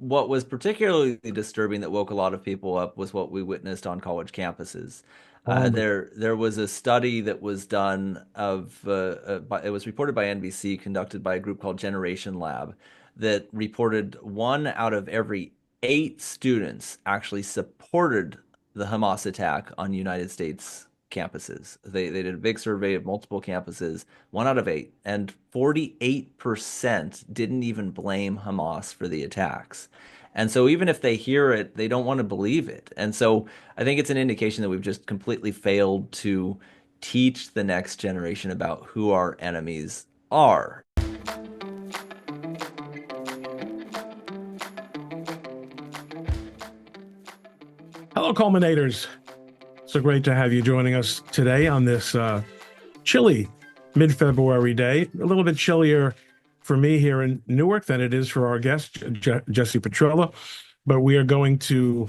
what was particularly disturbing that woke a lot of people up was what we witnessed on college campuses. Oh my, There was a study that was done it was reported by NBC, conducted by a group called Generation Lab, that reported one out of every eight students actually supported the Hamas attack on United States campuses. They did a big survey of multiple campuses, one out of eight, and 48% didn't even blame Hamas for the attacks. And so even if they hear it, they don't want to believe it. And so I think it's an indication that we've just completely failed to teach the next generation about who our enemies are. hello, culminators. So great to have you joining us today on this chilly mid-February day. A little bit chillier for me here in Newark than it is for our guest, Jesse Petrilla. But we are going to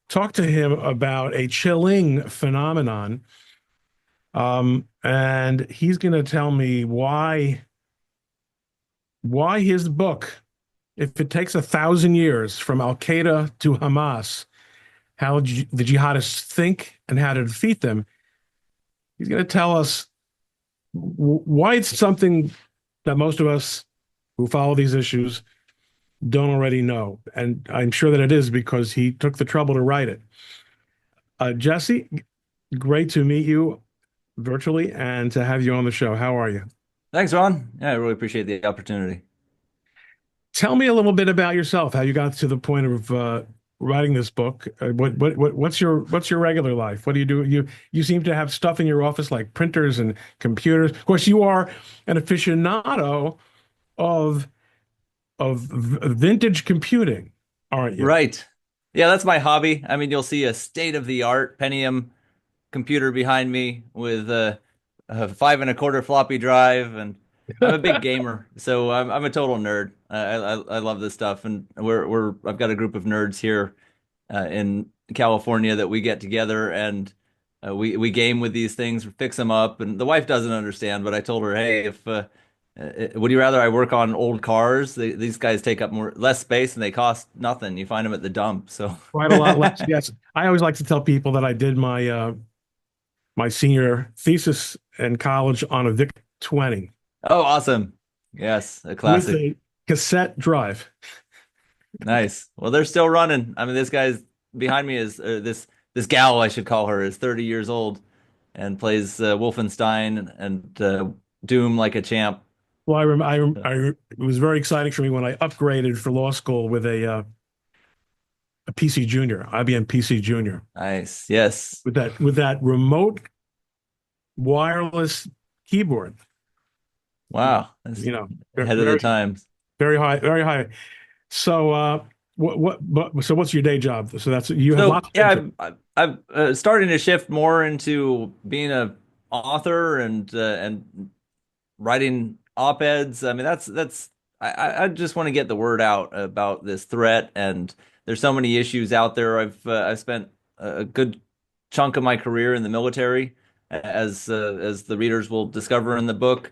talk to him about a chilling phenomenon. And he's going to tell me why his book, if it takes 1,000 years from Al Qaeda to Hamas, how the jihadists think and how to defeat them. He's going to tell us why it's something that most of us who follow these issues don't already know. And I'm sure that it is because he took the trouble to write it. Jesse, great to meet you virtually and to have you on the show. How are you? Thanks, Ron. Yeah, I really appreciate the opportunity. Tell me a little bit about yourself, how you got to the point of writing this book. What's your regular life? What do you do? You seem to have stuff in your office like printers and computers. Of course, you are an aficionado of vintage computing, aren't you? Right. Yeah, that's my hobby. I mean, you'll see a state-of-the-art Pentium computer behind me with a five and a quarter floppy drive, and I'm a big gamer, so I'm a total nerd. I love this stuff, and we're I've got a group of nerds here in California that we get together and we game with these things, fix them up, and the wife doesn't understand, but I told her, hey, if would you rather I work on old cars? These guys take up more less space and they cost nothing. You find them at the dump, so. Quite a lot less. Yes, I always like to tell people that I did my senior thesis in college on a VIC 20 Oh, awesome. Yes, a with classic. a cassette drive. Nice. Well, they're still running. I mean, this guy's behind me is this gal, I should call her, is 30 years old and plays Wolfenstein and Doom like a champ. Well, it was very exciting for me when I upgraded for law school with a PC Junior, IBM PC Junior, Nice. Yes. with that remote wireless keyboard. Wow. That's You know, ahead of the very times. very high, very high. So, so what's your day job? So that's you have So lots of yeah, interest. I'm starting to shift more into being a author and writing op-eds. I mean, that's I just want to get the word out about this threat, and there's so many issues out there. I've spent a good chunk of my career in the military, as the readers will discover in the book.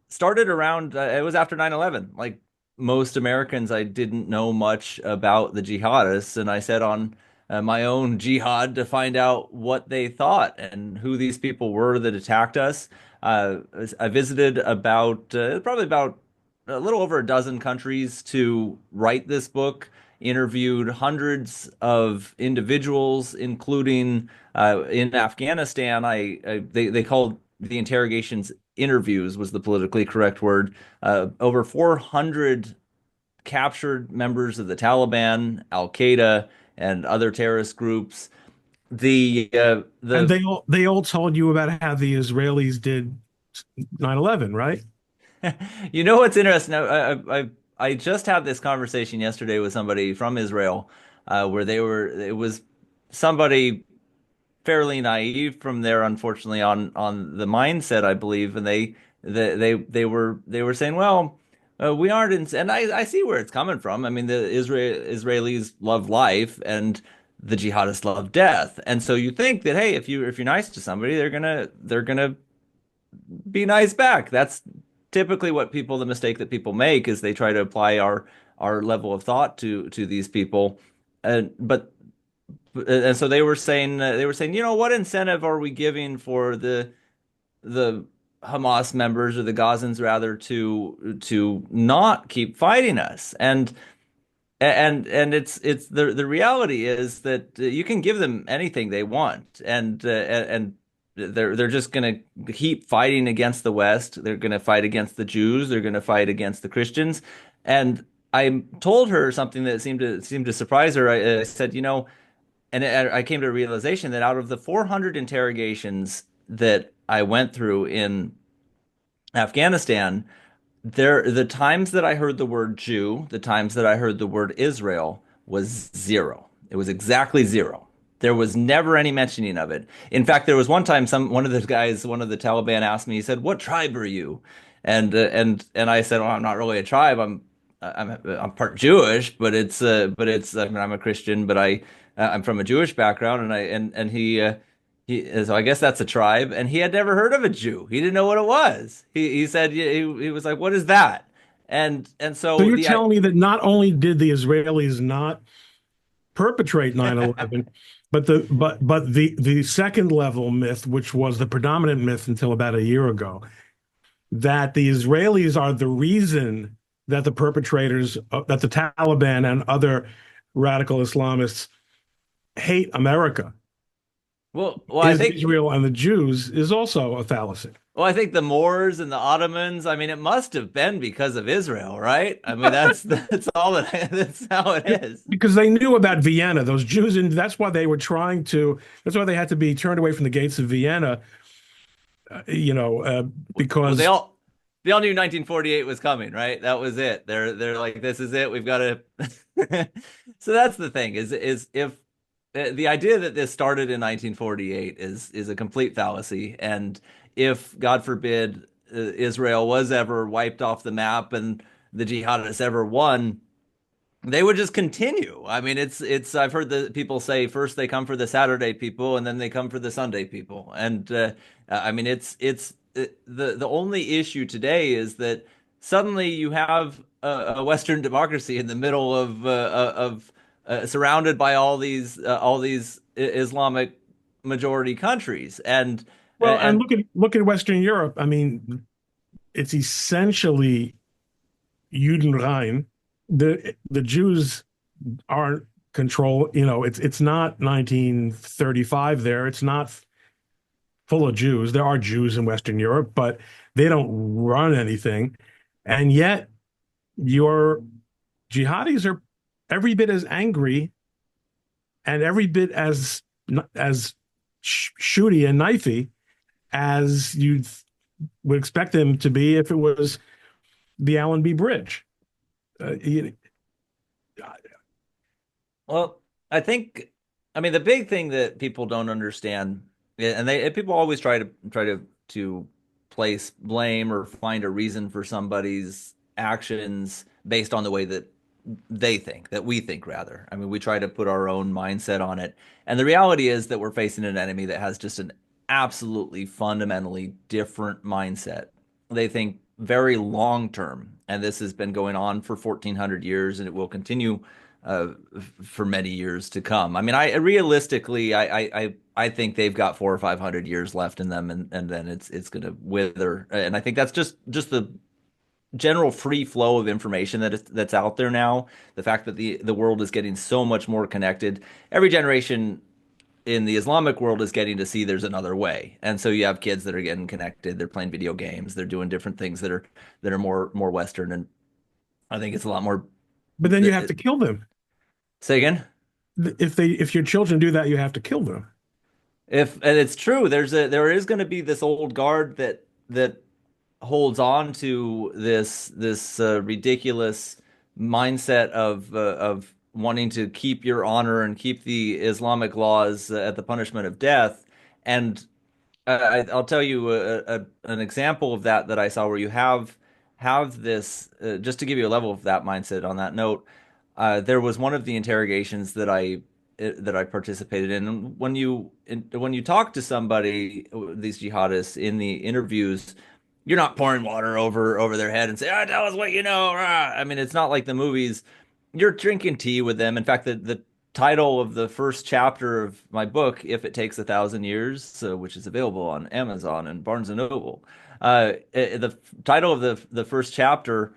Started around it was after 9/11. Like most Americans, I didn't know much about the jihadists, and I set on my own jihad to find out what they thought and who these people were that attacked us. Uh, I visited about probably about a little over a dozen countries to write this book, interviewed hundreds of individuals, including in Afghanistan. They called the interrogations interviews was the politically correct word. Over 400 captured members of the Taliban, Al Qaeda, and other terrorist groups. And The they all told you about how the Israelis did 9/11, right? You know what's interesting? I just had this conversation yesterday with somebody from Israel, where it was somebody fairly naive from there, unfortunately, on the mindset, I believe, and they were saying, well, we aren't in, and I see where it's coming from. I mean, the Israelis love life, and the jihadists love death, and so you think that, hey, if you're nice to somebody, they're gonna be nice back. That's typically what the mistake that people make is they try to apply our our level of thought to these people. But and so they were saying, what incentive are we giving for the Hamas members or the Gazans rather to not keep fighting us? And it's the reality is that you can give them anything they want, and they're just going to keep fighting against the West. They're going to fight against the Jews. They're going to fight against the Christians. And I told her something that seemed to surprise her. I said, and I came to a realization that out of the 400 interrogations that I went through in Afghanistan, the times that I heard the word Jew, the times that I heard the word Israel was zero. It was exactly zero. There was never any mentioning of it. In fact, there was one time one of the guys, one of the Taliban asked me, he said, "What tribe are you?" And I said, "Well, I'm not really a tribe. I'm part Jewish, but I mean, I'm a Christian, but I'm from a Jewish background." And he, so I guess that's a tribe, and he had never heard of a Jew. He didn't know what it was. He said he was like, "What is that?" And So so you're the I telling me that not only did the Israelis not perpetrate 9/11, but the second level myth, which was the predominant myth until about a year ago, that the Israelis are the reason that the perpetrators, that the Taliban and other radical Islamists hate America, well, I is think Israel and the Jews, is also a fallacy. well, I think the Moors and the Ottomans. I mean, it must have been because of Israel, right? I mean, that's all that's how it is. Because they knew about Vienna, those Jews, and that's why they were trying to. That's why they had to be turned away from the gates of Vienna. You know, Well, they because all they all knew 1948 was coming, right? That was it. They're like, this is it. We've got to. So that's the thing is if the idea that this started in 1948 is a complete fallacy, and if God forbid Israel was ever wiped off the map and the jihadists ever won, they would just continue. I mean, it's I've heard the people say first they come for the Saturday people and then they come for the Sunday people. And I mean, the only issue today is that suddenly you have a Western democracy in the middle of surrounded by all these Islamic majority countries. well, and And look at Western Europe. I mean, it's essentially Judenrein. The Jews aren't control. You know, it's not 1935 there. It's not full of Jews. There are Jews in Western Europe, but they don't run anything. And yet your jihadis are every bit as angry and every bit as shooty and knifey as you would expect them to be if it was the Allenby Bridge. You, Well, I think, I mean, the big thing that people don't understand, and people always try to place blame or find a reason for somebody's actions based on the way that they think, that we think rather. I mean, we try to put our own mindset on it. And the reality is that we're facing an enemy that has just an absolutely fundamentally different mindset. They think very long term, and this has been going on for 1400 years and it will continue uh, for many years to come. I mean, I realistically, I think they've got 400 or 500 years left in them, and then it's going to wither. And I think that's just the general free flow of information that's out there now. The fact that the world is getting so much more connected. Every generation in the Islamic world is getting to see there's another way, and so you have kids that are getting connected. They're playing video games. They're doing different things that are more Western, and I think it's a lot more. but then you have to kill them. Say again. If your children do that, you have to kill them. If and it's true, there is going to be this old guard that holds on to this ridiculous mindset of wanting to keep your honor and keep the Islamic laws at the punishment of death. And I'll tell you an example of that I saw where you have this just to give you a level of that mindset on that note. There was one of the interrogations that I participated in. And when you talk to somebody, these jihadists in the interviews, you're not pouring water over their head and say, "Ah, tell us what you know." Rah." I mean, it's not like the movies. You're drinking tea with them. In fact, the title of the first chapter of my book, "If It Takes 1,000 Years," which is available on Amazon and Barnes and Noble, the title of the first chapter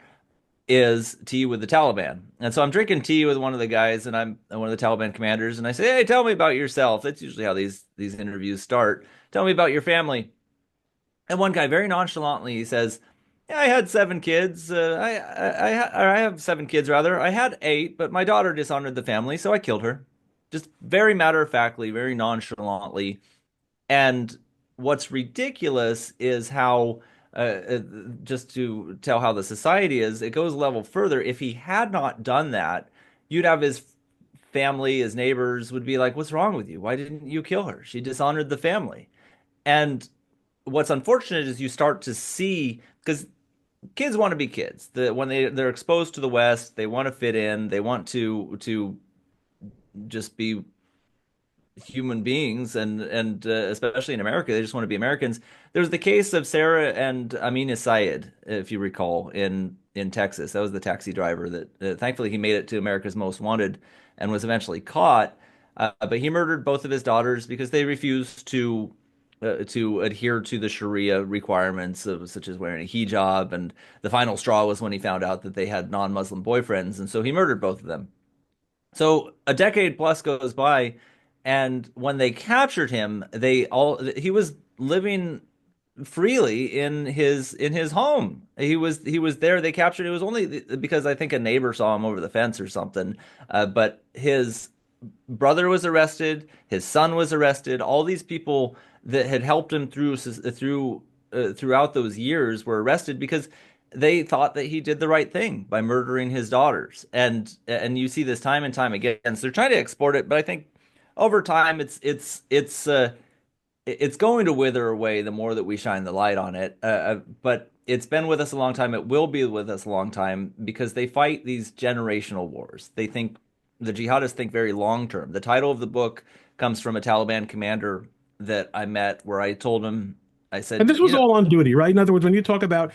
is tea with the Taliban. And so I'm drinking tea with one of the guys, and I'm one of the Taliban commanders, and I say, "Hey, tell me about yourself." That's usually how these interviews start. Tell me about your family. And one guy very nonchalantly he says, "Yeah, I had 7 kids. I have 7 kids rather. I had 8, but my daughter dishonored the family, so I killed her." Just very matter of factly, very nonchalantly. And what's ridiculous is how, just to tell how the society is, it goes a level further. If he had not done that, you'd have his family, his neighbors would be like, "What's wrong with you? Why didn't you kill her? She dishonored the family." And what's unfortunate is you start to see, because kids want to be kids. When they're exposed to the West, they want to fit in. They want to just be human beings, and especially in America, they just want to be Americans. There's the case of Sarah and Amina Syed, if you recall, in Texas. That was the taxi driver that thankfully he made it to America's Most Wanted and was eventually caught. But he murdered both of his daughters because they refused to adhere to the Sharia requirements of such as wearing a hijab. And the final straw was when he found out that they had non-Muslim boyfriends, and so he murdered both of them. So a decade plus goes by, and when they captured him, he was living freely in his home. He was there. They captured. It was only because I think a neighbor saw him over the fence or something. But his brother was arrested. His son was arrested. All these people that had helped him throughout those years were arrested because they thought that he did the right thing by murdering his daughters. And you see this time and time again. So they're trying to export it, but I think over time it's going to wither away the more that we shine the light on it. But it's been with us a long time. It will be with us a long time because they fight these generational wars. The jihadists think very long term. The title of the book comes from a Taliban commander that I met, where I told him, I And said, this was all on duty, right? In other words, when you talk about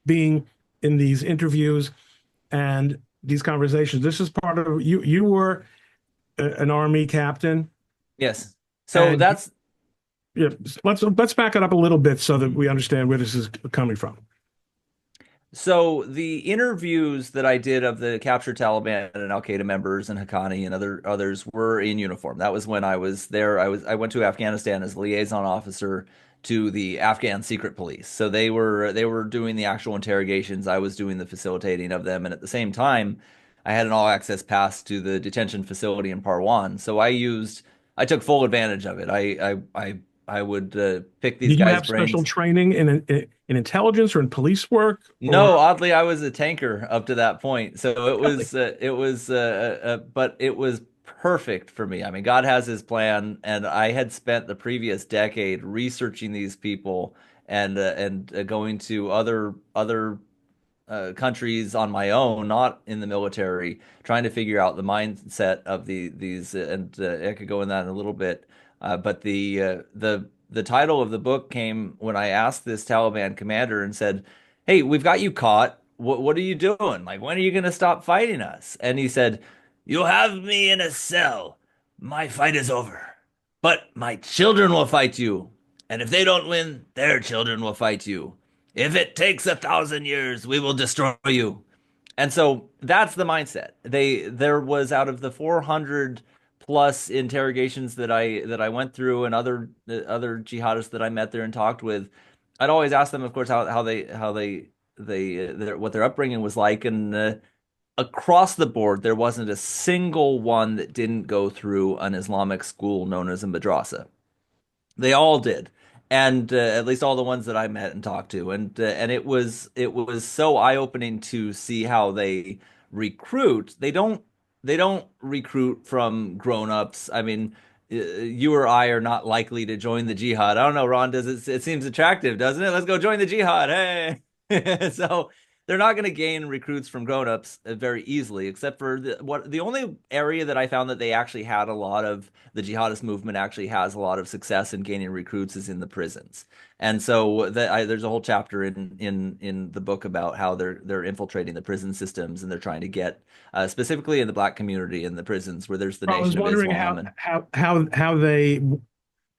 being in these interviews and these conversations, this is part of you. You were an army captain, yes. So and that's yeah, let's back it up a little bit so that we understand where this is coming from. So the interviews that I did of the captured Taliban and Al Qaeda members and Haqqani and others were in uniform. That was when I was there. I went to Afghanistan as liaison officer to the Afghan secret police. So they were doing the actual interrogations. I was doing the facilitating of them, and at the same time, I had an all access pass to the detention facility in Parwan. So I took full advantage of it. I would pick these Did you guys' have special brains. training in intelligence or in police work No, or oddly, I was a tanker up to that point. So really? but it was perfect for me. I mean, God has his plan, and I had spent the previous decade researching these people and going to other countries on my own, not in the military, trying to figure out the mindset of these. And I could go in that in a little bit. But the title of the book came when I asked this Taliban commander and said, "Hey, we've got you caught. What are you doing? Like, when are you going to stop fighting us?" And he said, "You have me in a cell. My fight is over. But my children will fight you. And if they don't win, their children will fight you. If it takes 1,000 years, we will destroy you." And so that's the mindset. There was, out of the 400 plus interrogations that I went through, and other jihadists that I met there and talked with, I'd always ask them, of course, what their upbringing was like, and across the board, there wasn't a single one that didn't go through an Islamic school known as a madrasa. They all did, and at least all the ones that I met and talked to, and it was so eye-opening to see how they recruit. They don't recruit from grown-ups. I mean, you or I are not likely to join the jihad. I don't know, Ron. Does it? It seems attractive, doesn't it? Let's go join the jihad. Hey, so they're not going to gain recruits from grown-ups very easily, except for the only area that I found that they actually had a lot of the jihadist movement actually has a lot of success in gaining recruits is in the prisons. And so there's a whole chapter in the book about how they're infiltrating the prison systems and they're trying to get specifically in the black community in the prisons where there's the I was Nation of wondering Islam and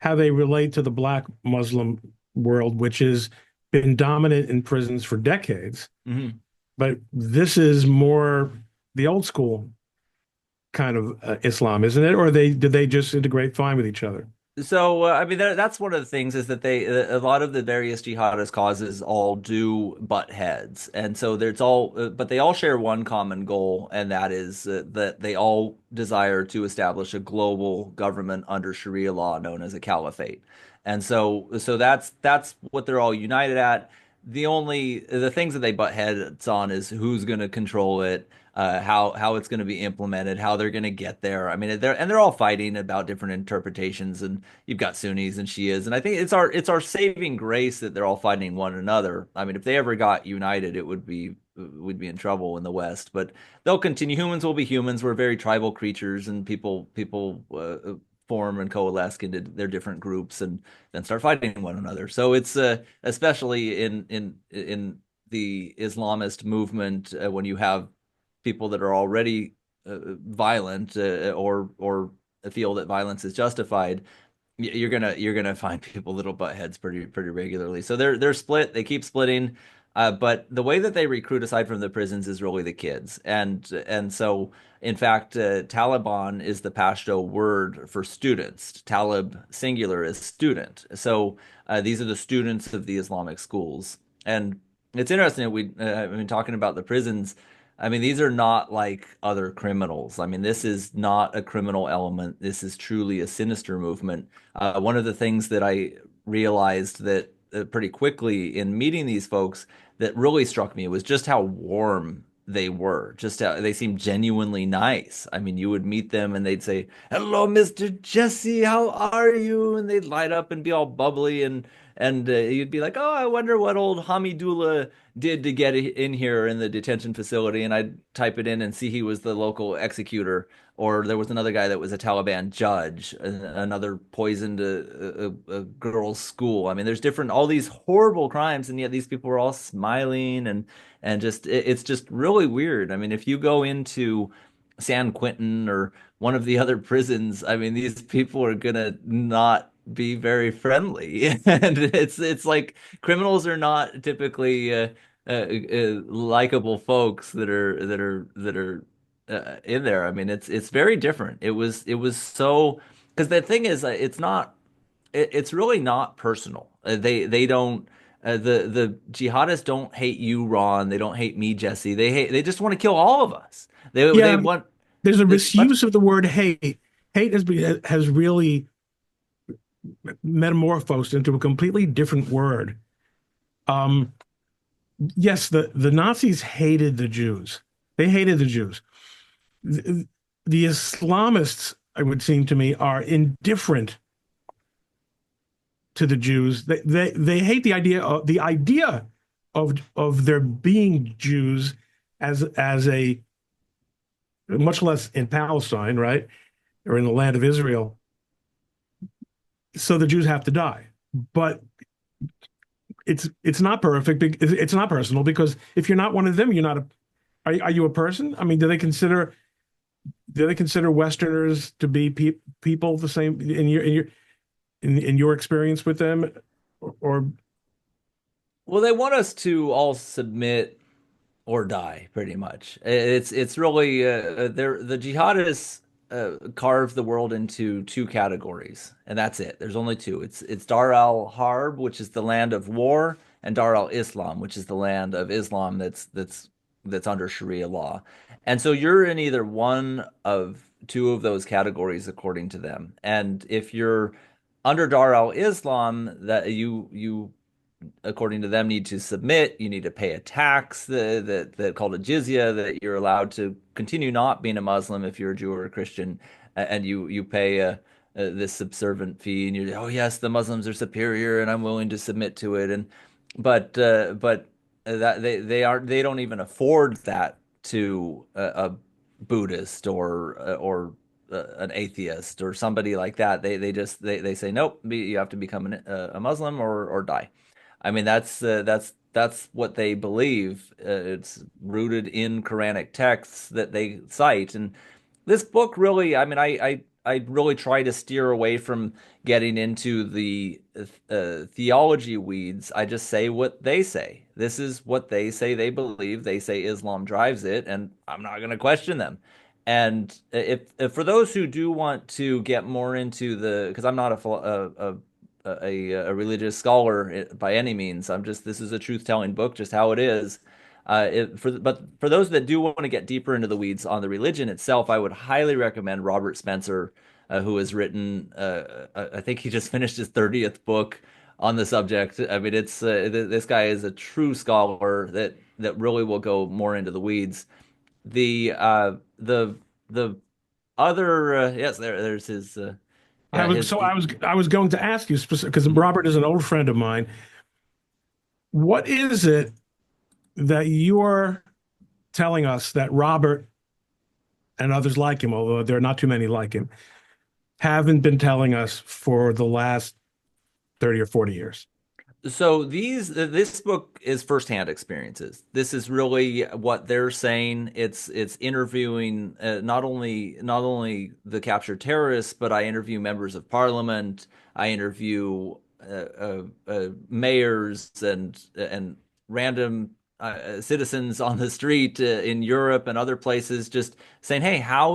how they relate to the Black Muslim world, which has been dominant in prisons for decades. Mhm. But this is more the old school kind of Islam, isn't it? Or did they just integrate fine with each other? So, I mean, that's one of the things is that a lot of the various jihadist causes all do butt heads. And so there's but they all share one common goal, and that is that they all desire to establish a global government under Sharia law known as a caliphate. And so that's what they're all united at. The things that they butt heads on is who's going to control it, how it's going to be implemented, how they're going to get there. I mean, they're all fighting about different interpretations, and you've got Sunnis and Shias, and I think it's our saving grace that they're all fighting one another. I mean, if they ever got united, we'd be in trouble in the West. But they'll continue. Humans will be humans. We're very tribal creatures, and people form and coalesce into their different groups and then start fighting one another. So it's especially in the Islamist movement when you have people that are already violent or feel that violence is justified, you're gonna find people that'll butt heads pretty regularly. So they're split. They keep splitting. But the way that they recruit, aside from the prisons, is really the kids. And so, in fact, Taliban is the Pashto word for students. Talib singular is student. So these are the students of the Islamic schools. And it's interesting that I mean, talking about the prisons. I mean, these are not like other criminals. I mean, this is not a criminal element. This is truly a sinister movement. One of the things that I realized that pretty quickly in meeting these folks that really struck me was just how warm they were. Just how they seemed genuinely nice. I mean, you would meet them and they'd say, "Hello, Mr. Jesse, how are you?" And they'd light up and be all bubbly and you'd be like, "Oh, I wonder what old Hamidullah did to get in here in the detention facility." And I'd type it in and see he was the local executor. Or there was another guy that was a Taliban judge, another poisoned a girl's school. I mean, there's all these horrible crimes, and yet these people were all smiling and just it's just really weird. I mean, if you go into San Quentin or one of the other prisons, I mean, these people are gonna not be very friendly, and it's like criminals are not typically likable folks that are in there. I mean, it's very different. It was so because the thing is, it's really not personal. They don't. The jihadists don't hate you, Ron. They don't hate me, Jesse. They just want to kill all of us. They Yeah, want there's a much. misuse of the word hate. Hate has really metamorphosed into a completely different word. Um, yes, the Nazis hated the Jews. They hated the Jews. The, the Islamists, it would seem to me, are indifferent to the Jews. They hate the idea of there being Jews as a much less in Palestine, right? Or in the land of Israel. So the Jews have to die. But it's not perfect. It's not personal because if you're not one of them, you're not a. Are you a person? I mean, do they consider Westerners to be people the same in your experience with them, or Well, they want us to all submit or die, pretty much. It's really the jihadists carve the world into two categories, and that's it. There's only two. It's Dar al Harb, which is the land of war, and Dar al Islam, which is the land of Islam that's under Sharia law. And so you're in either one of two of those categories according to them. And if you're under Dar al Islam, that you according to them, need to submit. You need to pay a tax that called a jizya that you're allowed to continue not being a Muslim if you're a Jew or a Christian, and you pay this subservient fee, and you're oh yes, the Muslims are superior, and I'm willing to submit to it. And but that they don't even afford that to a Buddhist or an atheist or somebody like that. They say nope, you have to become a Muslim or die. I mean that's what they believe. It's rooted in Quranic texts that they cite, and this book really, I mean, I really try to steer away from getting into the theology weeds. I just say what they say. This is what they say they believe. They say Islam drives it, and I'm not going to question them. And if for those who do want to get more into the, because I'm not a religious scholar by any means. I'm just this is a truth telling book, just how it is. But for those that do want to get deeper into the weeds on the religion itself, I would highly recommend Robert Spencer, who has written. I think he just finished his 30th book on the subject. I mean, this guy is a true scholar that really will go more into the weeds. The other yes, there's his I yeah was his so I was going to ask you specific because mhm. Robert is an old friend of mine. What is it that you're telling us that Robert and others like him, although there are not too many like him, haven't been telling us for the last 30 or 40 years? So this book is firsthand experiences. This is really what they're saying. It's interviewing not only the captured terrorists, but I interview members of parliament. I interview mayors and random citizens on the street in Europe and other places, just saying, "Hey, how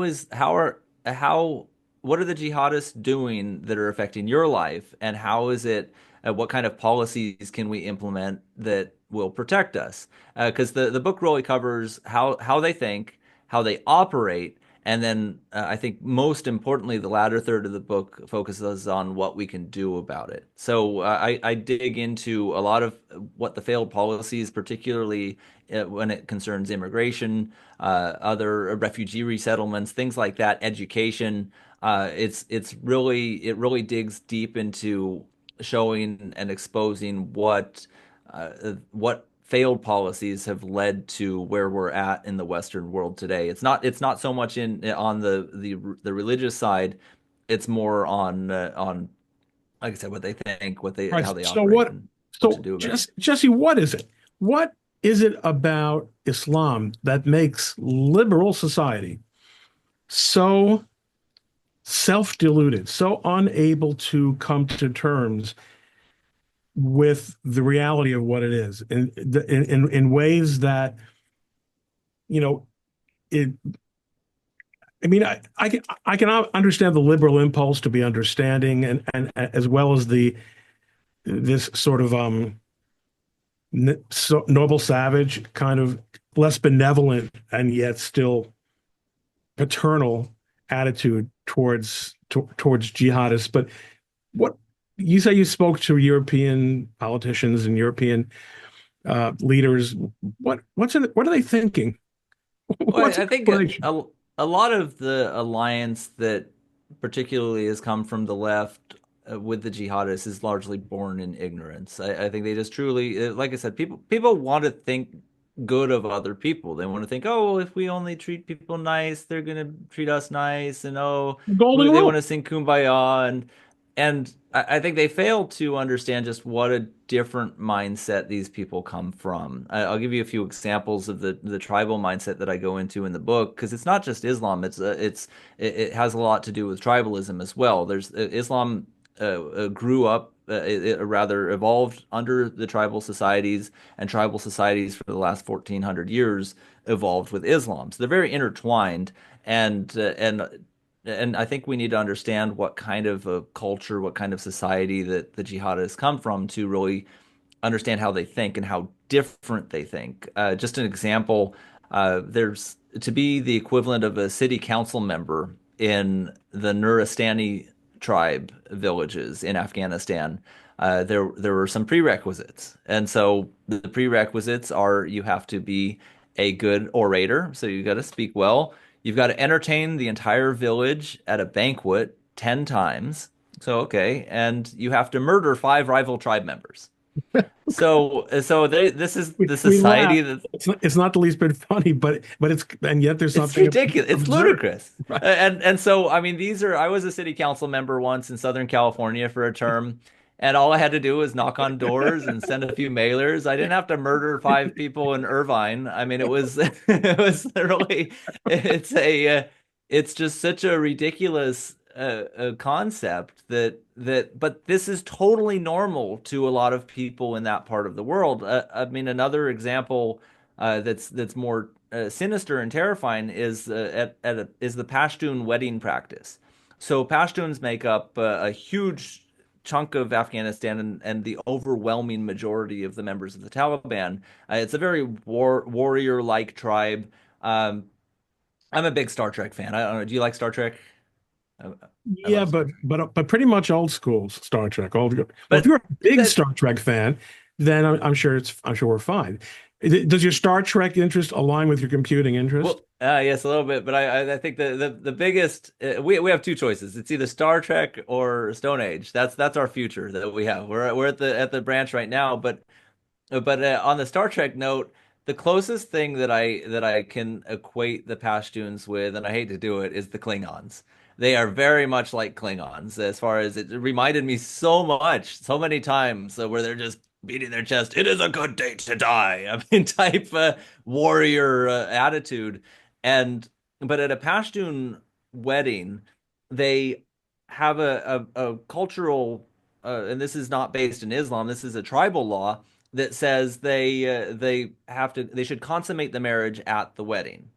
what are the jihadists doing that are affecting your life, and how is it?" What kind of policies can we implement that will protect us? Because the book really covers how they think, how they operate, and then I think most importantly, the latter third of the book focuses on what we can do about it. So I dig into a lot of what the failed policies, particularly when it concerns immigration, other refugee resettlements, things like that, education. It really digs deep into showing and exposing what failed policies have led to where we're at in the Western world today. It's not so much in on the religious side. It's more on like I said, what they think, what they All right. how they operate, and what to So do about it. Jesse, what is it? What is it about Islam that makes liberal society so self-deluded, so unable to come to terms with the reality of what it is in ways that, you know, it, I mean, I can understand the liberal impulse to be understanding and as well as this sort of noble savage kind of less benevolent and yet still paternal attitude towards jihadists. But what you say you spoke to European politicians and European leaders. What are they thinking? Well, What's the I think explanation? a lot of the alliance that particularly has come from the left with the jihadists is largely born in ignorance. I think they just truly, like I said, people want to think good of other people. They want to think, oh, well, if we only treat people nice, they're gonna treat us nice, and oh, Golden they want rule. to sing Kumbaya, and I think they fail to understand just what a different mindset these people come from. I'll give you a few examples of the tribal mindset that I go into in the book because it's not just Islam. It has a lot to do with tribalism as well. There's Islam grew up, it rather evolved under the tribal societies, and tribal societies for the last 1400 years evolved with Islam. So they're very intertwined, and I think we need to understand what kind of a culture, what kind of society that the jihadists come from to really understand how they think and how different they think. Just an example, there's to be the equivalent of a city council member in the Nuristani tribe villages in Afghanistan. There were some prerequisites, and so the prerequisites are you have to be a good orator, so you got to speak well. You've got to entertain the entire village at a banquet 10 times. So, okay. And you have to murder five rival tribe members. So this is the We laugh. society that It's not the least bit funny, but it's and yet there's it's something ridiculous. It's absurd, ludicrous. right? And so I mean these are I was a city council member once in Southern California for a term, and all I had to do was knock on doors and send a few mailers. I didn't have to murder five people in Irvine. I mean it was it was literally it's a it's just such a ridiculous concept that but this is totally normal to a lot of people in that part of the world. I mean another example that's more sinister and terrifying is is the Pashtun wedding practice. So Pashtuns make up a huge chunk of Afghanistan and the overwhelming majority of the members of the Taliban. It's a very warrior-like tribe. Um, I'm a big Star Trek fan. I don't know. Do you like Star Trek? I, I Yeah, love Star Trek. but pretty much old school Star Trek. Well, if But you're a big that Star Trek fan, then I'm sure we're fine. Does your Star Trek interest align with your computing interest? Well, yes, a little bit, but I think the biggest we have two choices. It's either Star Trek or Stone Age. That's our future that we have. We're at the branch right now, but on the Star Trek note, the closest thing that I can equate the Pashtuns with, and I hate to do it, is the Klingons. They are very much like Klingons as far as it reminded me so much, so many times, where they're just beating their chest. It is a good day to die. I mean, type warrior attitude. And but at a Pashtun wedding, they have a cultural, and this is not based in Islam. This is a tribal law that says they should consummate the marriage at the wedding.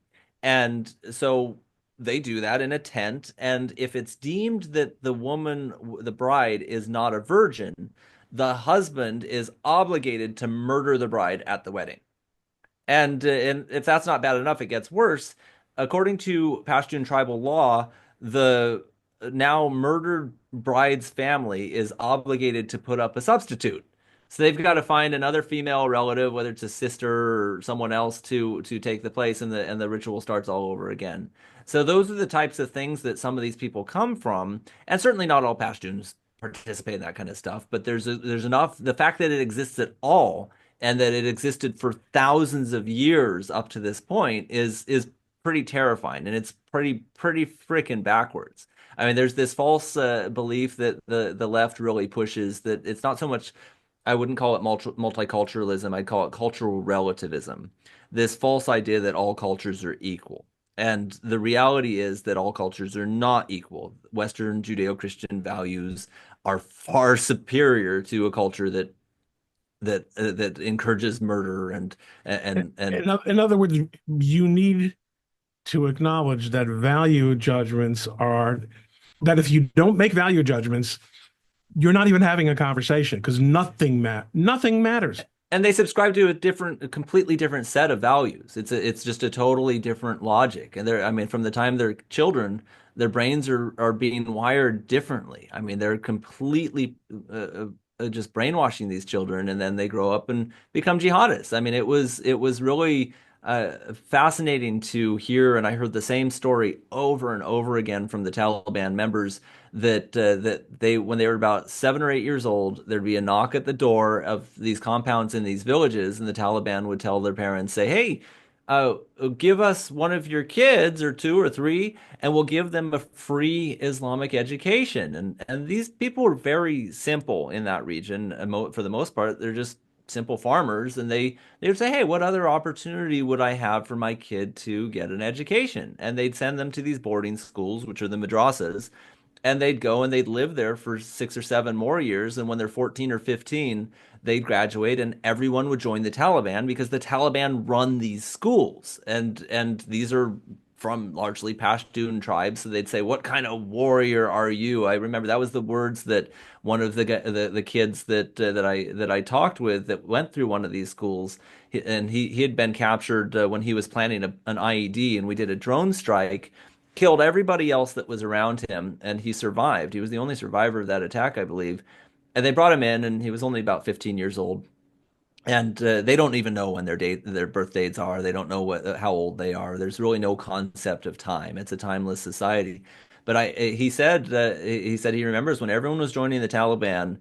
And so they do that in a tent, and if it's deemed that the bride is not a virgin, the husband is obligated to murder the bride at the wedding. And if that's not bad enough, it gets worse. According to Pashtun tribal law, the now murdered bride's family is obligated to put up a substitute. So they've got to find another female relative, whether it's a sister or someone else, to take the place, and the ritual starts all over again. So those are the types of things that some of these people come from, and certainly not all Pashtuns participate in that kind of stuff. But there's enough. The fact that it exists at all and that it existed for thousands of years up to this point is pretty terrifying, and it's pretty freaking backwards. I mean, there's this false belief that the left really pushes that it's not so much. I wouldn't call it multiculturalism. I'd call it cultural relativism. This false idea that all cultures are equal. And the reality is that all cultures are not equal. Western Judeo-Christian values are far superior to a culture that encourages murder and In other words, you need to acknowledge that value judgments are that if you don't make value judgments, you're not even having a conversation because nothing matters. and they subscribe to a completely different set of values. It's just a totally different logic. And they're, I mean, from the time they're children, their brains are being wired differently. I mean, they're completely just brainwashing these children, and then they grow up and become jihadists. I mean, it was really fascinating to hear, and I heard the same story over and over again from the Taliban members that they when they were about 7 or 8 years old, there'd be a knock at the door of these compounds in these villages, and the Taliban would tell their parents, say, "Hey, uh, give us one of your kids or two or three, and we'll give them a free Islamic education." And these people were very simple in that region, for the most part. They're just simple farmers, and they would say, "Hey, what other opportunity would I have for my kid to get an education?" And they'd send them to these boarding schools, which are the madrasas, and they'd go and they'd live there for 6 or 7 more years. And when they're 14 or 15, they'd graduate, and everyone would join the Taliban because the Taliban run these schools, and these are from largely Pashtun tribes. So they'd say, "What kind of warrior are you?" I remember that was the words that one of the kids that I talked with that went through one of these schools, and he had been captured when he was planning an IED, and we did a drone strike, killed everybody else that was around him, and he survived. He was the only survivor of that attack, I believe. And they brought him in, and he was only about 15 years old. And they don't even know when their birth dates are. They don't know how old they are. There's really no concept of time. It's a timeless society. But he said he remembers when everyone was joining the Taliban,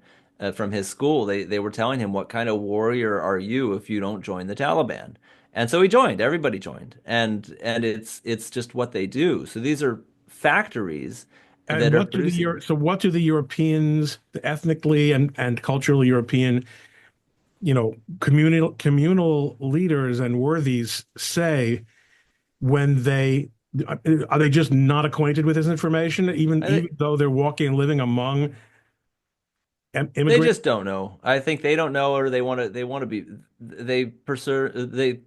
from his school. They were telling him, "What kind of warrior are you if you don't join the Taliban?" And so he joined. Everybody joined, and it's just what they do. So these are factories And that are producing. what do the Europeans, the ethnically and culturally European, communal leaders and worthies say when they are they just not acquainted with this information, even though they're walking and living among They immigrants? just don't know. I think they don't know, or they want to be. They prefer they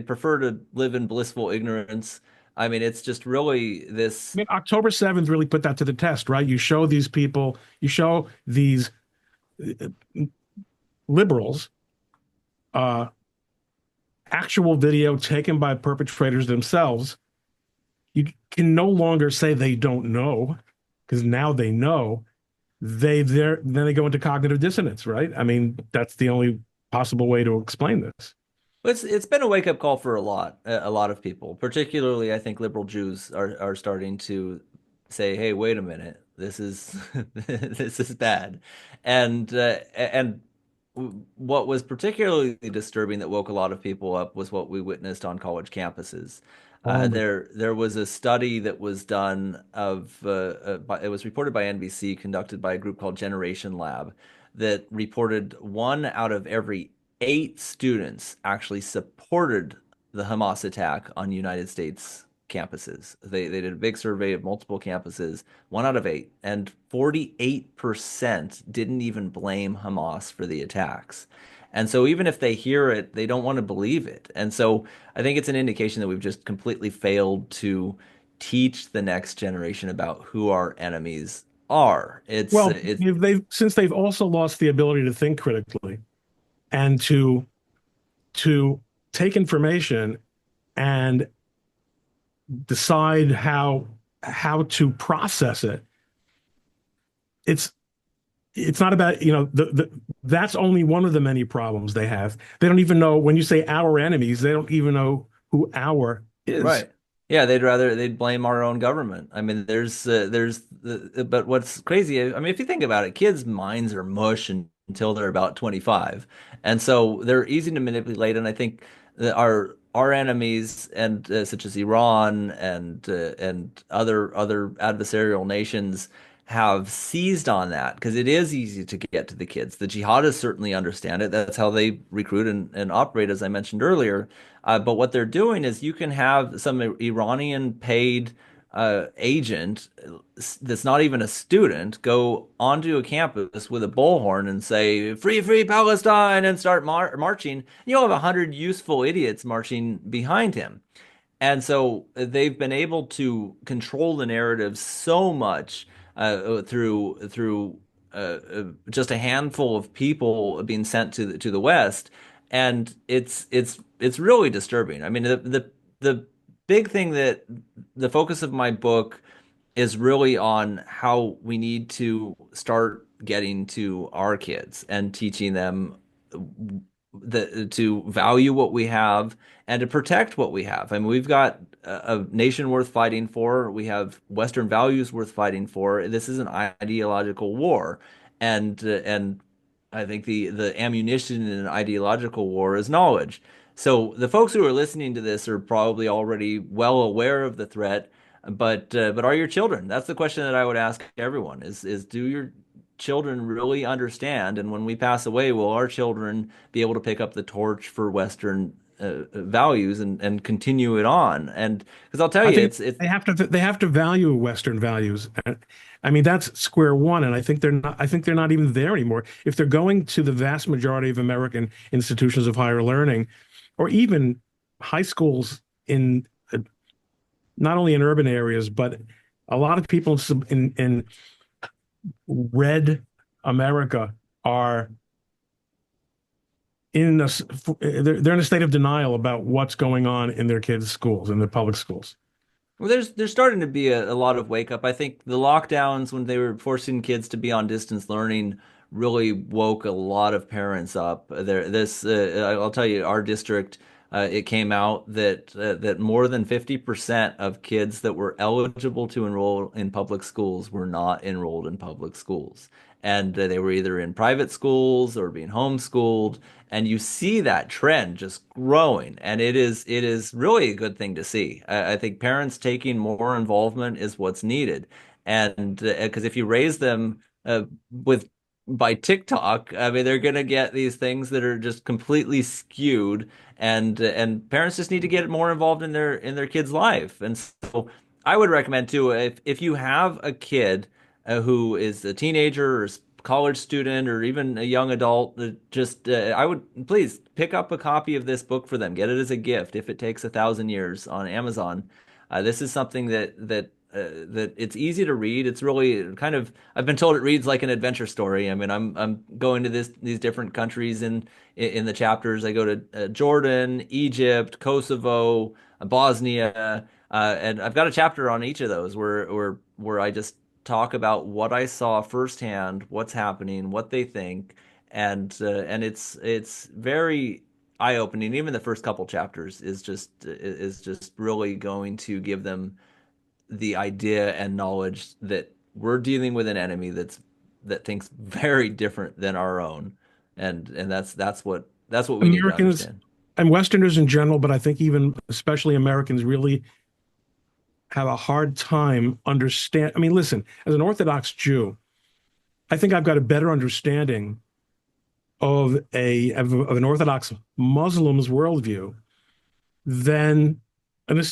prefer to live in blissful ignorance. I mean, it's just really I this. mean, October 7th really put that to the test, right? You show these people, you show these uh, liberals uh, actual video taken by perpetrators themselves. You can no longer say they don't know because now they know. Then they go into cognitive dissonance, right? I mean, that's the only possible way to explain this. It's been a wake up call for a lot of people. Particularly, I think liberal Jews are starting to say, "Hey, wait a minute, this is this is bad," and what was particularly disturbing that woke a lot of people up was what we witnessed on college campuses. Oh my There was a study that was done it was reported by NBC, conducted by a group called Generation Lab, that reported one out of every eight students actually supported the Hamas attack on United States campuses. They did a big survey of multiple campuses, one out of eight, and 48% didn't even blame Hamas for the attacks. And so even if they hear it, they don't want to believe it. And so I think it's an indication that we've just completely failed to teach the next generation about who our enemies are. Well, It's they've also lost the ability to think critically and to take information and decide how to process it. It's it's not about, that's only one of the many problems they have. They don't even know when you say our enemies, they don't even know who our is. Right. Yeah, they'd blame our own government. I mean, but what's crazy, I mean, if you think about it, kids' minds are mush until they're about 25. And so they're easy to manipulate. And I think that our enemies and such as Iran and other adversarial nations have seized on that because it is easy to get to the kids. The jihadists certainly understand it. That's how they recruit and operate, as I mentioned earlier. But what they're doing is you can have some Iranian paid agent that's not even a student go onto a campus with a bullhorn and say "Free, free Palestine" and start marching. You'll have 100 useful idiots marching behind him. And so they've been able to control the narrative so much through just a handful of people being sent to the West, and it's really disturbing. I mean, the big thing that the focus of my book is really on how we need to start getting to our kids and teaching them to value what we have and to protect what we have. I mean, we've got a nation worth fighting for. We have Western values worth fighting for. This is an ideological war, and I think the ammunition in an ideological war is knowledge. So the folks who are listening to this are probably already well aware of the threat, but are your children? That's the question that I would ask everyone: is do your children really understand? And when we pass away, will our children be able to pick up the torch for Western values and continue it on? And because I'll tell I you, think it's they have to value Western values. I mean, that's square one, and I think they're not even there anymore. If they're going to the vast majority of American institutions of higher learning, or even high schools in not only in urban areas, but a lot of people in red America are they're in a state of denial about what's going on in their kids' schools, in their public schools. well, there's starting to be a lot of wake up. I think the lockdowns when they were forcing kids to be on distance learning really woke a lot of parents up. I'll tell you, our district, it came out that more than 50% of kids that were eligible to enroll in public schools were not enrolled in public schools. and they were either in private schools or being homeschooled. And you see that trend just growing, and it is really a good thing to see. I think parents taking more involvement is what's needed, and because if you raise them with by TikTok, I mean they're gonna get these things that are just completely skewed, and parents just need to get more involved in their kid's life. And so I would recommend too, if you have a kid who is a teenager or college student or even a young adult, just I would please pick up a copy of this book for them. Get it as a gift if it takes 1,000 years on Amazon. This is something that it's easy to read. It's really kind of I've been told it reads like an adventure story. I mean, I'm going to these different countries in the chapters. I go to Jordan, Egypt, Kosovo, Bosnia, and I've got a chapter on each of those where I just talk about what I saw firsthand, what's happening, what they think, and it's very eye-opening. Even the first couple chapters is just really going to give them the idea and knowledge that we're dealing with an enemy that thinks very different than our own, and that's what we need to Americans understand. and Westerners in general, but I think even especially Americans really have a hard time understand. I mean, listen, as an Orthodox Jew, I think I've got a better understanding of an Orthodox Muslim's worldview than a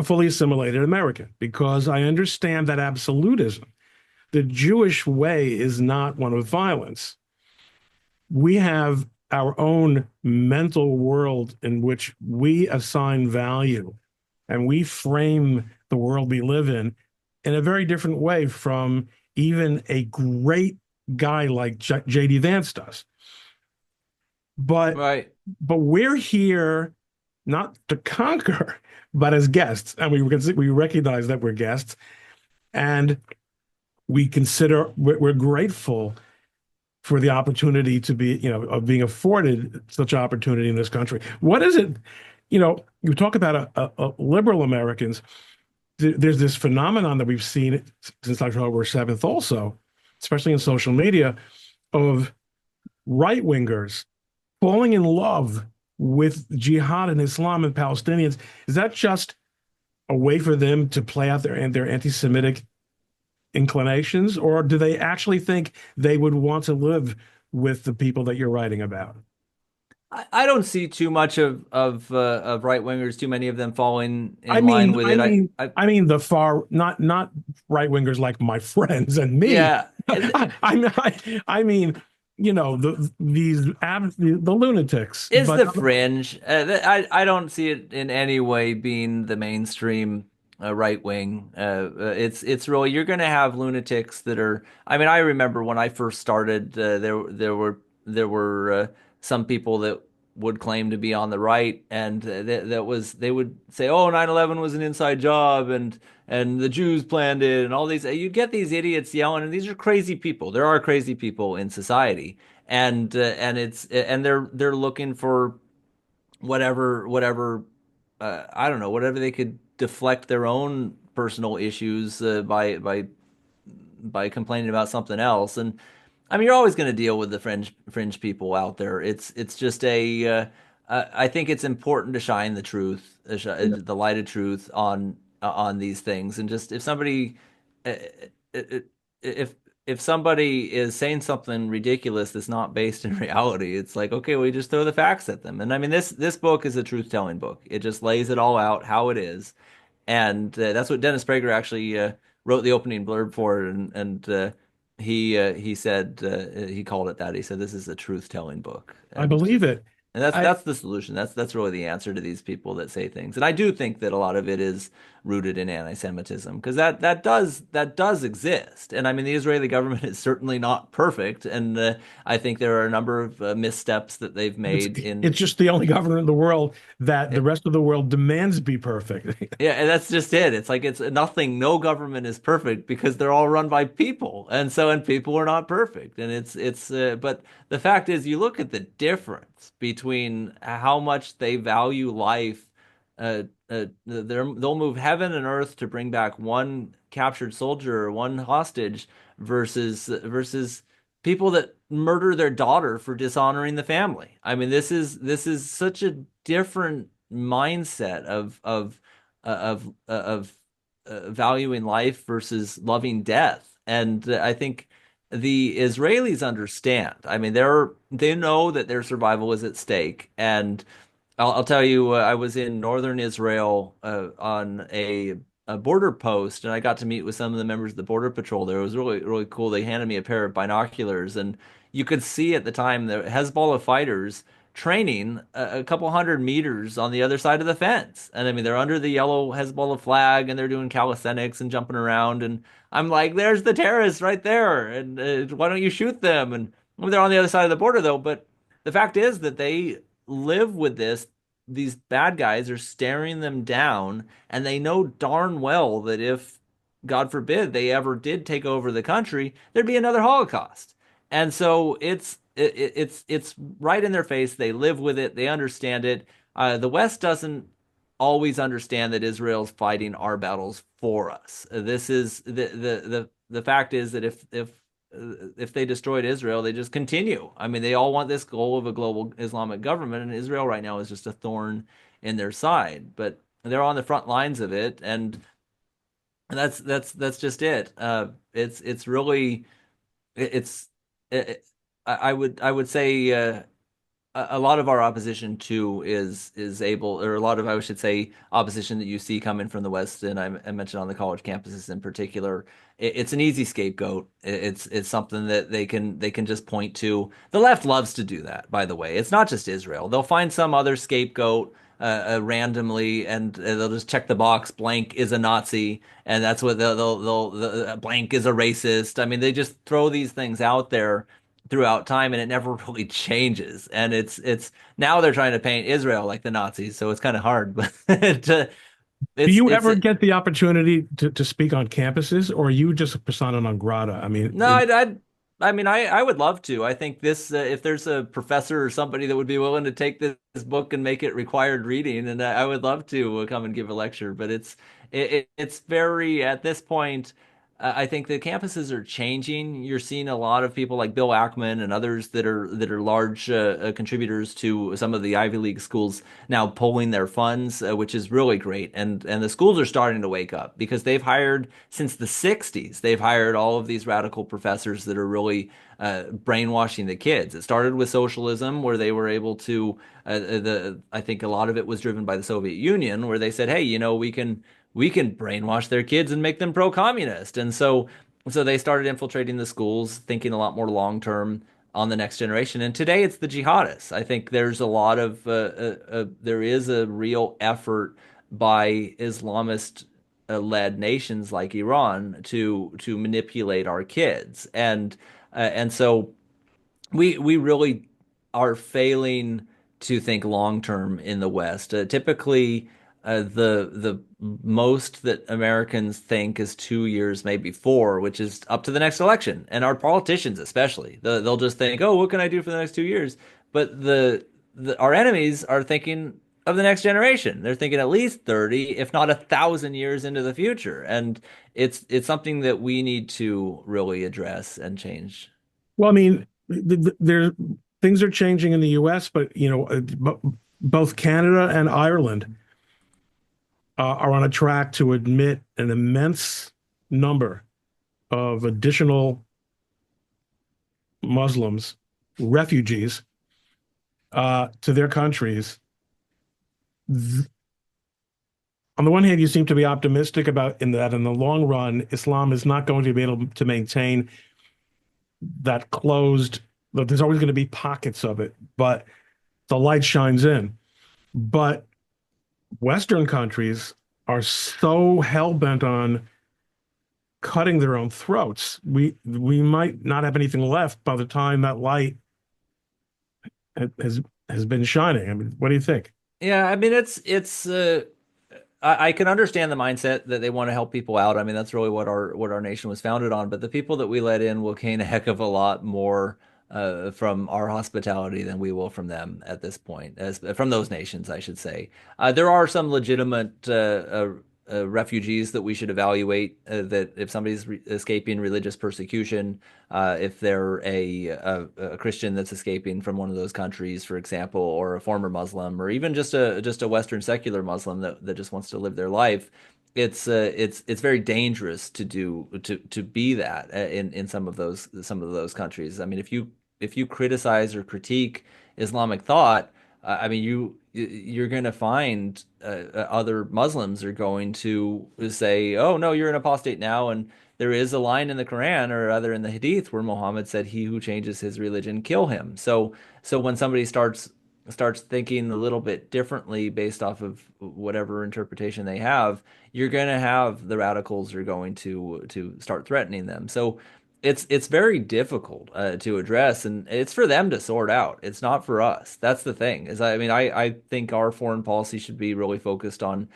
fully assimilated American because I understand that absolutism. The Jewish way is not one of violence. We have our own mental world in which we assign value and we frame the world we live in a very different way from even a great guy like J.D. Vance does. But Right. but we're here not to conquer, but as guests, and we recognize that we're guests, and we're grateful for the opportunity to be, of being afforded such opportunity in this country. What is it? You talk about a liberal Americans. There's this phenomenon that we've seen since October 7th, also, especially in social media, of right wingers falling in love with jihad and Islam and Palestinians. Is that just a way for them to play out their anti-Semitic inclinations, or do they actually think they would want to live with the people that you're writing about? I don't see too much of right wingers, too many of them falling I in line mean, with I it. mean, I I mean the far, not right wingers like my friends and me. yeah, I mean, the lunatics. is But the fringe. I don't see it in any way being the mainstream right wing. It's really you're going to have lunatics that are. I mean, I remember when I first started, there were some people that would claim to be on the right, and they would say, "Oh, 9/11 was an inside job," and the Jews planned it, and all these. You get these idiots yelling, and these are crazy people. There are crazy people in society, and they're looking for whatever I don't know, whatever they could deflect their own personal issues by complaining about something else. And I mean, you're always going to deal with the fringe people out there. It's just I think it's important to shine the truth, the light of truth on these things, and just if somebody uh, if if somebody is saying something ridiculous that's not based in reality, it's like, okay, we just throw the facts at them. And I mean, this book is a truth-telling book. It just lays it all out how it is, and that's what Dennis Prager actually wrote the opening blurb for, and he said he called it that. He said this is a truth-telling book, I believe it. and that's I that's the solution. That's really the answer to these people that say things. And I do think that a lot of it is rooted in anti-Semitism because that does exist. And I mean, the Israeli government is certainly not perfect, and I think there are a number of missteps that they've it's made it's in. just the only government in the world that the rest of the world demands be perfect. Yeah, and that's just it. It's like it's nothing. No government is perfect because they're all run by people, and people are not perfect. And but the fact is, you look at the difference between how much they value life they'll move heaven and earth to bring back one captured soldier or one hostage versus people that murder their daughter for dishonoring the family. I mean, this is such a different mindset of valuing life versus loving death. And I think the Israelis understand. I mean, they know that their survival is at stake, and I'll tell you, I was in northern Israel on a border post, and I got to meet with some of the members of the border patrol there. It was really, really cool. They handed me a pair of binoculars, and you could see at the time the Hezbollah fighters training a couple hundred meters on the other side of the fence. And I mean, they're under the yellow Hezbollah flag, and they're doing calisthenics and jumping around. And I'm like, "There's the terrorists right there, and why don't you shoot them?" And well, they're on the other side of the border, though. But the fact is that they live with this. These bad guys are staring them down, and they know darn well that if, God forbid, they ever did take over the country, there'd be another Holocaust. And so it's right in their face. They live with it. They understand it. The West doesn't always understand that Israel's fighting our battles for us. This is the fact is that if they destroyed Israel, they just continue. I mean, they all want this goal of a global Islamic government, and Israel right now is just a thorn in their side. But they're on the front lines of it, and that's just it. It's really it's it, I would say a lot of our opposition too is able, or a lot of, I should say, opposition that you see coming from the West, and I mentioned on the college campuses in particular. It's an easy scapegoat. It's something that they can just point to. The left loves to do that, by the way. It's not just Israel. They'll find some other scapegoat randomly, and they'll just check the box. Blank is a Nazi, and that's what blank is a racist. I mean, they just throw these things out there throughout time, and it never really changes. And it's now they're trying to paint Israel like the Nazis, so it's kind of hard. But Do you it's ever get the opportunity to speak on campuses, or are you just a persona non grata? I mean, no, I mean, I would love to. I think this, if there's a professor or somebody that would be willing to take this book and make it required reading, and I would love to come and give a lecture. But it's very at this point. I think the campuses are changing. You're seeing a lot of people like Bill Ackman and others that are large contributors to some of the Ivy League schools now pulling their funds, which is really great. And the schools are starting to wake up because they've hired since the 60s. They've hired all of these radical professors that are really brainwashing the kids. It started with socialism, where they were able to. I think a lot of it was driven by the Soviet Union, where they said, "Hey, we can brainwash their kids and make them pro-communist." And so they started infiltrating the schools, thinking a lot more long term on the next generation. And today it's the jihadists. I think there's a lot of there is a real effort by Islamist led nations like Iran to manipulate our kids. And so we really are failing to think long term in the West. Typically, the most that Americans think is 2 years, maybe four, which is up to the next election. And our politicians, especially, they'll just think, "Oh, what can I do for the next 2 years?" But our enemies are thinking of the next generation. They're thinking at least 30, if not 1,000 years into the future. And it's something that we need to really address and change. well, I mean, there things are changing in the U.S., but both Canada and Ireland are on a track to admit an immense number of additional Muslims, refugees, to their countries. Th- on the one hand, you seem to be optimistic about in that in the long run, Islam is not going to be able to maintain that closed, that there's always going to be pockets of it, but the light shines in. But Western countries are so hell-bent on cutting their own throats. We might not have anything left by the time that light has been shining. I mean, what do you think? Yeah, I mean it's I can understand the mindset that they want to help people out. I mean, that's really what our nation was founded on. But the people that we let in will gain a heck of a lot more from our hospitality than we will from them at this point, as from those nations, I should say. There are some legitimate refugees that we should evaluate. That if somebody's escaping religious persecution, if they're a Christian that's escaping from one of those countries, for example, or a former Muslim, or even just a Western secular Muslim that just wants to live their life, it's very dangerous to be that in some of those countries. I mean, if you criticize or critique Islamic thought, I mean you're going to find other Muslims are going to say, "Oh no, you're an apostate now," and there is a line in the Quran or other in the Hadith where Muhammad said, "He who changes his religion, kill him." So when somebody starts thinking a little bit differently based off of whatever interpretation they have, you're going to have the radicals are going to start threatening them. So it's very difficult to address, and it's for them to sort out. It's not for us. That's the thing. Is I mean, I think our foreign policy should be really focused on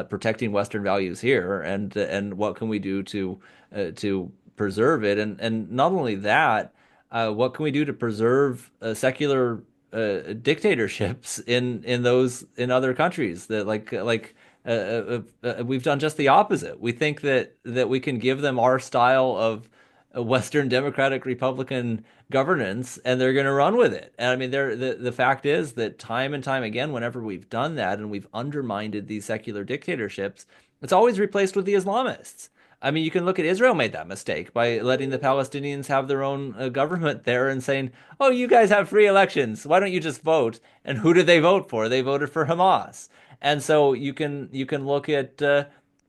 protecting Western values here, and what can we do to preserve it, and not only that, what can we do to preserve secular dictatorships in other countries that we've done just the opposite. We think that we can give them our style of Western democratic Republican governance, and they're going to run with it. And I mean, the fact is that time and time again, whenever we've done that and we've undermined these secular dictatorships, it's always replaced with the Islamists. I mean, you can look at Israel made that mistake by letting the Palestinians have their own government there and saying, "Oh, you guys have free elections. Why don't you just vote?" And who did they vote for? They voted for Hamas. And so you can look at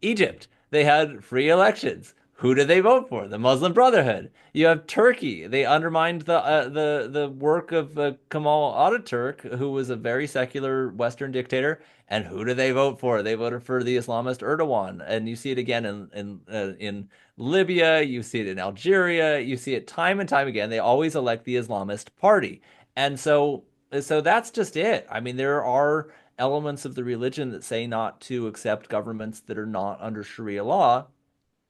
Egypt. They had free elections. Who did they vote for? The Muslim Brotherhood. You have Turkey. They undermined the work of Kemal Ataturk, who was a very secular Western dictator. And who did they vote for? They voted for the Islamist Erdogan. And you see it again in Libya. You see it in Algeria. You see it time and time again. They always elect the Islamist party. And so that's just it. I mean, there are elements of the religion that say not to accept governments that are not under Sharia law.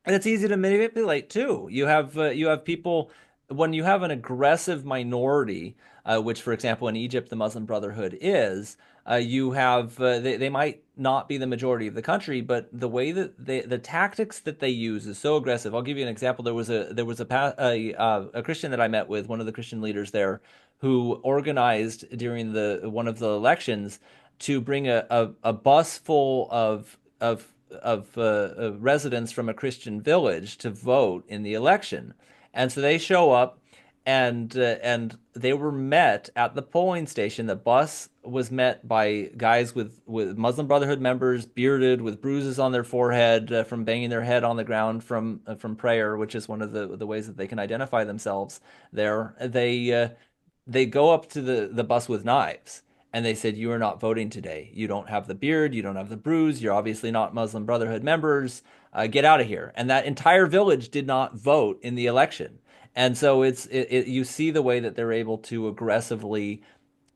And it's easy to manipulate too. You have people when you have an aggressive minority, which, for example, in Egypt, the Muslim Brotherhood is. You have they might not be the majority of the country, but the way that the tactics that they use is so aggressive. I'll give you an example. There was a Christian that I met with, one of the Christian leaders there, who organized during the one of the elections to bring a bus full of residents from a Christian village to vote in the election. And so they show up, and they were met at the polling station. The bus was met by guys with Muslim Brotherhood members, bearded, with bruises on their forehead from banging their head on the ground from prayer, which is one of the ways that they can identify themselves there. They go up to the bus with knives, and they said, "You are not voting today. You don't have the beard. You don't have the bruise. You're obviously not Muslim Brotherhood members. Get out of here." And that entire village did not vote in the election. And so you see the way that they're able to aggressively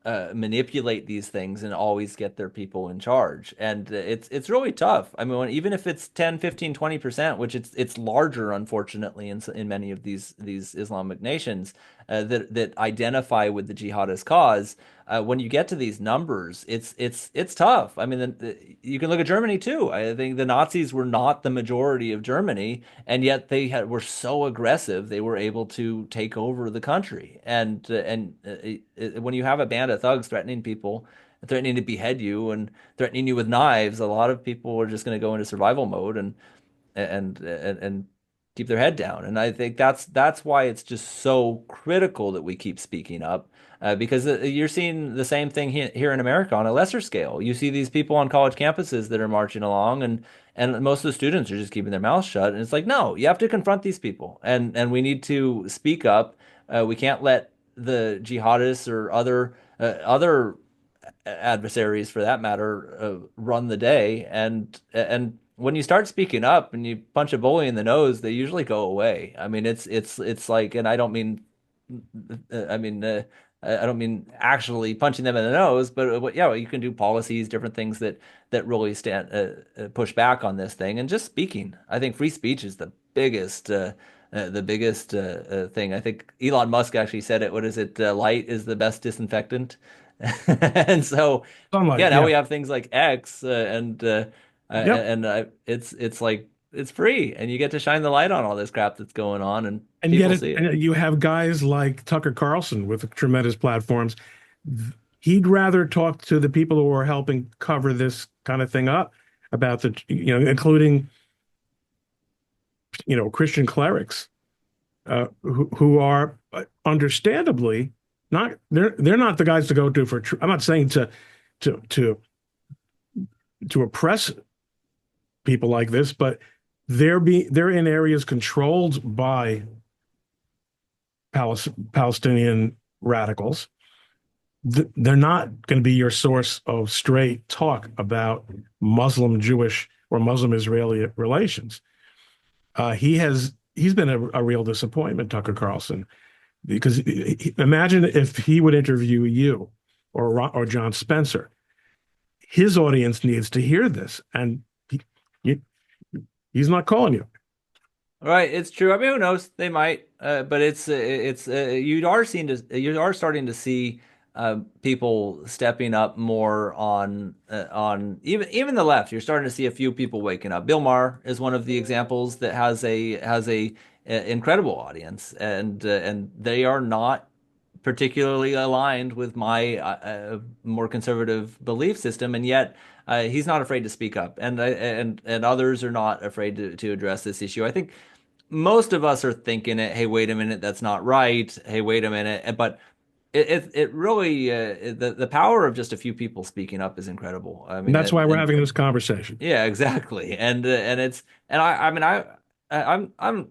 manipulate these things and always get their people in charge. And it's really tough. I mean, even if it's 10, 15, 20%, which it's larger, unfortunately, in many of these Islamic nations that identify with the jihadist cause. When you get to these numbers, it's tough. I mean, you can look at Germany too. I think the Nazis were not the majority of Germany, and yet were so aggressive they were able to take over the country. And when you have a band of thugs threatening people, threatening to behead you, and threatening you with knives, a lot of people are just going to go into survival mode and keep their head down. And I think that's why it's just so critical that we keep speaking up, because you're seeing the same thing here in America on a lesser scale. You see these people on college campuses that are marching along, and most of the students are just keeping their mouths shut. And it's like, no, you have to confront these people, and we need to speak up. We can't let the jihadists or other adversaries for that matter run the day. And when you start speaking up and you punch a bully in the nose, they usually go away. I mean, it's like, and I mean I don't mean actually punching them in the nose, but yeah, you can do policies, different things that really stand push back on this thing, and just speaking. I think free speech is the biggest the biggest thing. I think Elon Musk actually said it. What is it? Light is the best disinfectant. And so, yeah, Sunlight, now yeah. we have things like X Yep. it's like it's free, and you get to shine the light on all this crap that's going on, and And yet people see it. and you have guys like Tucker Carlson with tremendous platforms. He'd rather talk to the people who are helping cover this kind of thing up about including, Christian clerics, who are understandably not, they're not the guys to go to for, I'm not saying to, to, to oppress people like this, but they're in areas controlled by Palestinian radicals. They're not going to be your source of straight talk about Muslim Jewish or Muslim Israeli relations. He's been a real disappointment, Tucker Carlson, because imagine if he would interview you or John Spencer. His audience needs to hear this, and he, he's not calling you. Right, it's true. I mean, who knows? They might, but it's you are starting to see people stepping up more on even the left. You're starting to see a few people waking up. Bill Maher is one of the examples that has a incredible audience, and they are not particularly aligned with my more conservative belief system, and yet he's not afraid to speak up, and others are not afraid to address this issue. I think most of us are thinking it, hey, wait a minute, that's not right. Hey, wait a minute. But it really the power of just a few people speaking up is incredible. I And mean, that's why we're having this conversation. yeah, exactly. And it's and I mean I'm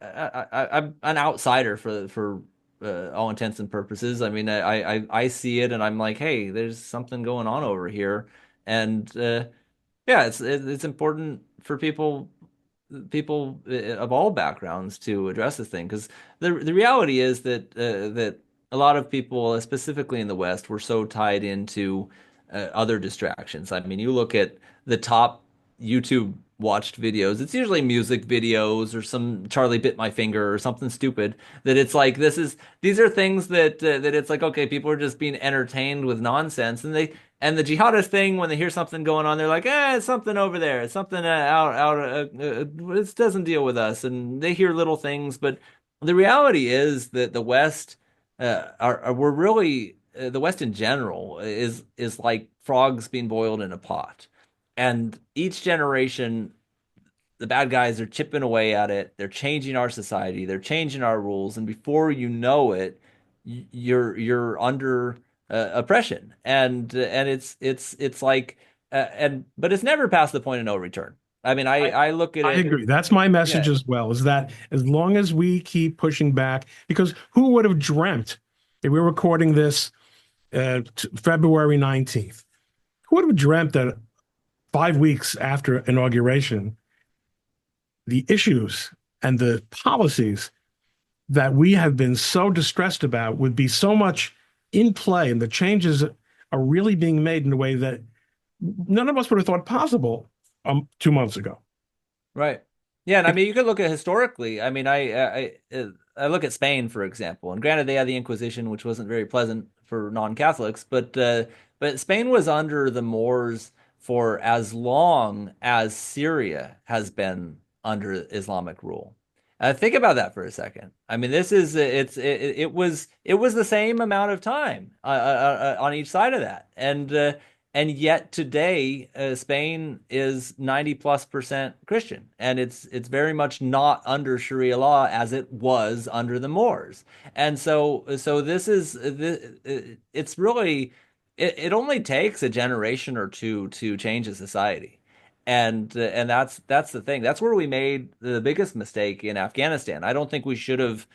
an outsider for all intents and purposes. I mean, I see it and I'm like, hey, there's something going on over here, and yeah, it's important for people of all backgrounds to address this thing because the reality is that a lot of people, specifically in the West, were so tied into other distractions. I mean, you look at the top YouTube watched videos, it's usually music videos or some Charlie bit my finger or something stupid that it's like these are things that it's like okay, people are just being entertained with nonsense and the jihadist thing, when they hear something going on, they're like, it's something over there. It's something this doesn't deal with us. And they hear little things. But the reality is that the West, we're really, the West in general is like frogs being boiled in a pot. And each generation the bad guys are chipping away at it. They're changing our society. They're changing our rules, and before you know it, you're under oppression, and it's like and but it's never past the point of no return. I mean, I I look at I it. agree. That's my message Yeah, as well, is that as long as we keep pushing back, because who would have dreamt if we were recording this February 19th? Who would have dreamt that 5 weeks after inauguration, the issues and the policies that we have been so distressed about would be so much in play, and the changes are really being made in a way that none of us would have thought possible 2 months ago. right. Yeah, and I It, mean, you could look at historically. I mean, I look at Spain, for example, and granted, they had the Inquisition, which wasn't very pleasant for non-Catholics, but Spain was under the Moors for as long as Syria has been under Islamic rule. Think about that for a second. I mean, this is it was the same amount of time on each side of that, and yet today, Spain is 90+% Christian, and it's very much not under Sharia law as it was under the Moors. And so it's really it only takes a generation or two to change a society. And that's the thing. That's where we made the biggest mistake in Afghanistan. I don't think we should have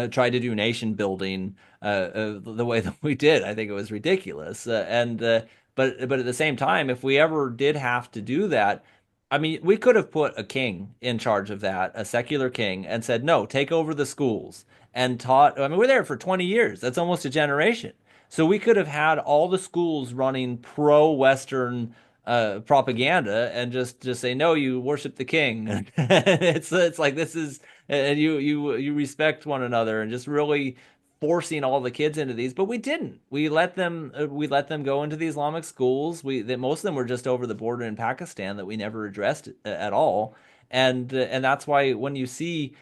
tried to do nation building the way that we did. I think it was ridiculous. But at the same time, if we ever did have to do that, I mean, we could have put a king in charge of that, a secular king, and said, no, take over the schools and taught. I mean, we're there for 20 years. That's almost a generation. So we could have had all the schools running pro-Western propaganda and just say, no, you worship the king. It's like this is and you respect one another, and just really forcing all the kids into these. But we didn't. We let them go into the Islamic schools. We that most of them were just over the border in Pakistan that we never addressed at all. And that's why when you see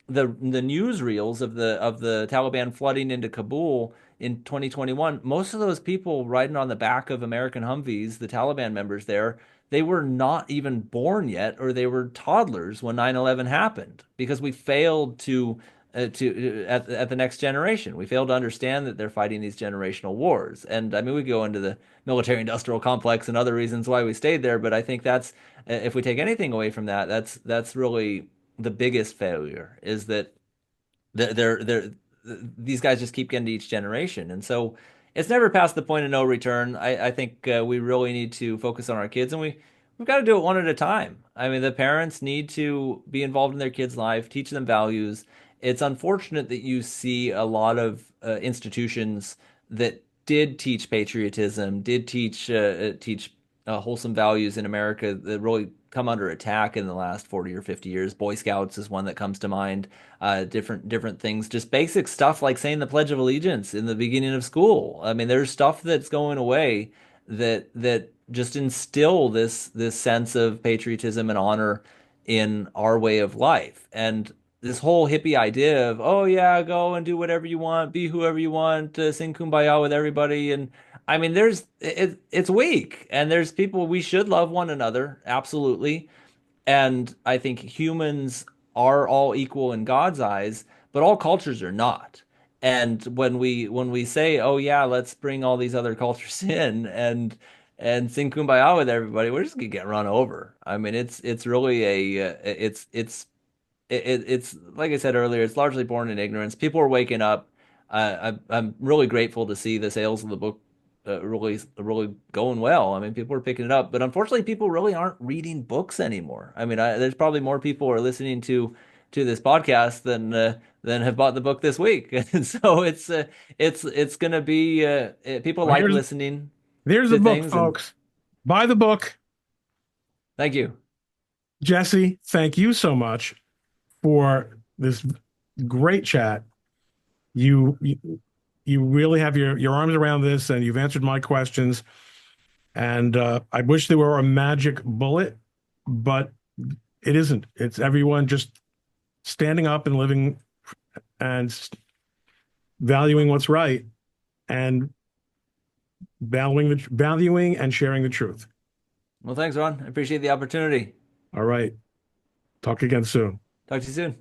the newsreels of the Taliban flooding into Kabul in 2021, most of those people riding on the back of American Humvees, the Taliban members there, they were not even born yet, or they were toddlers when 9/11 happened, because we failed to at the next generation. We failed to understand that they're fighting these generational wars. And I mean, we go into the military industrial complex and other reasons why we stayed there, but I think that's if we take anything away from that, that's really the biggest failure, is that they're these guys just keep getting to each generation, and so it's never past the point of no return. I think we really need to focus on our kids, and we've got to do it one at a time. I mean, the parents need to be involved in their kids' life, teach them values. It's unfortunate that you see a lot of institutions that did teach patriotism, did teach wholesome values in America, that really come under attack in the last 40 or 50 years. Boy Scouts is one that comes to mind. Different things, just basic stuff like saying the Pledge of Allegiance in the beginning of school. I mean, there's stuff that's going away that just instill this sense of patriotism and honor in our way of life. And this whole hippie idea of, oh yeah, go and do whatever you want, be whoever you want, sing kumbaya with everybody. And I mean, it's weak. And there's people, we should love one another, absolutely. And I think humans are all equal in God's eyes, but all cultures are not. And when we say, "Oh yeah, let's bring all these other cultures in and sing Kumbaya with everybody," we're just gonna get run over. I mean, it's really it's like I said earlier, it's largely born in ignorance. People are waking up. I'm really grateful to see the sales of the book really going well. I mean, people are picking it up, but unfortunately, people really aren't reading books anymore. I mean, there's probably more people are listening to this podcast than have bought the book this week, and so it's gonna be people Well, like listening there's the to book, things, and folks. Buy the book. thank you. Jesse, thank you so much for this great chat. You you really have your arms around this, and you've answered my questions. And I wish there were a magic bullet, but it isn't. It's everyone just standing up and living and valuing what's right and valuing and sharing the truth. Well, thanks, Ron. I appreciate the opportunity. All right. Talk again soon. Talk to you soon.